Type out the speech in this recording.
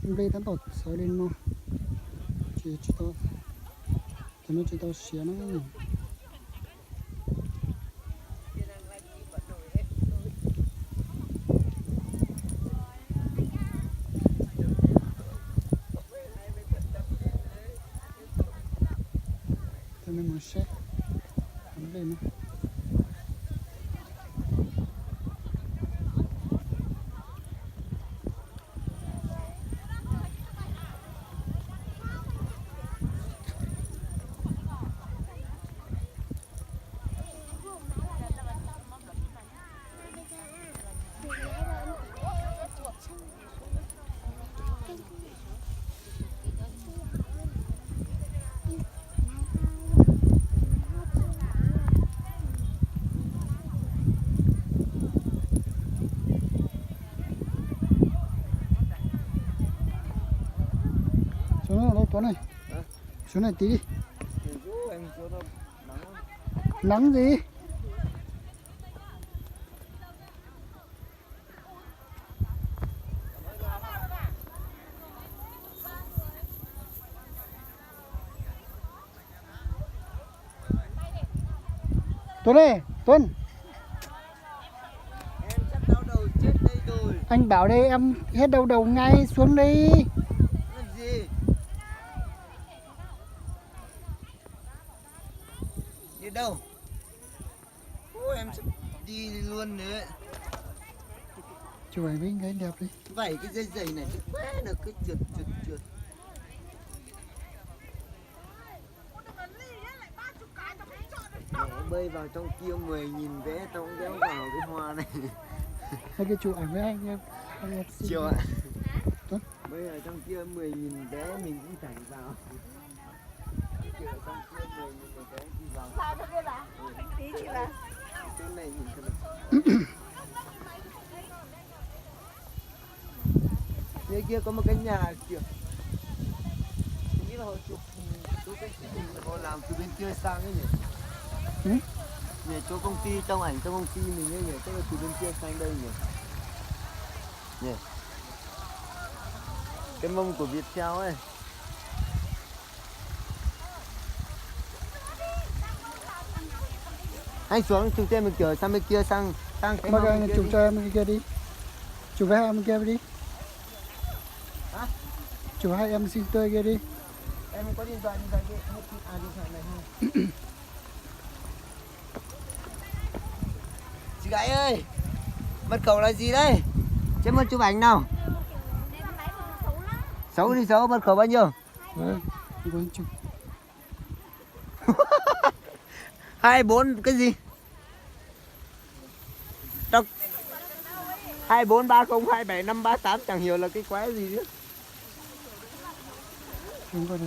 đây tán tọt soi lên nó chỉ to cho nó chỉ to xé nó nhỉ cho nên một xe nó lên nó xuống đây Tuấn này xuống này tí đi nắng gì Tuấn ơi Tuấn em sắp đau đầu chết đây rồi. anh bảo đây em hết đau đầu ngay xuống đi Làm gì? Đi đâu? Ôi em sắp đi luôn nữa. chụp ảnh với cái đẹp đi Vảy cái dây giày này quá là cứ trượt. Mẹ bơi vào trong kia 10.000 vé tao cũng đéo vào cái hoa này. hay cái chụp ảnh với anh em xin Chiều ạ. Tuấn Bơi ở trong kia 10.000 vé mình cũng chẳng vào. Chiều ở trong kia 10.000 vé đi vào. Sao cho biết là? Tí chị là. Cái này nhìn thật. Dưới kia có một cái nhà kiểu nghĩ là họ chụp họ làm từ bên kia sang ấy nhỉ? Ừ? Nhỉ, chỗ công ty trong ảnh trong công ty mình ấy nhỉ, chắc là từ bên kia sang đây nhỉ? Nhỉ? Cái mông của Viettel ấy. Anh xuống chụp trên mình kiểu sang bên kia sang cái Mà mông anh bên kia chụp đi. cho em cái kia đi chụp với em kia đi Hả? chụp hai em xin tươi kia đi Em có điện thoại kia. Điện thoại này ha. Chị gái ơi, mật khẩu là gì đây? Cho em chụp ảnh nào. Xấu thì xấu, mật khẩu bao nhiêu? đấy có anh chụp 24 cái gì? Đọc 2430275538 chẳng hiểu là cái quái gì nữa. không có được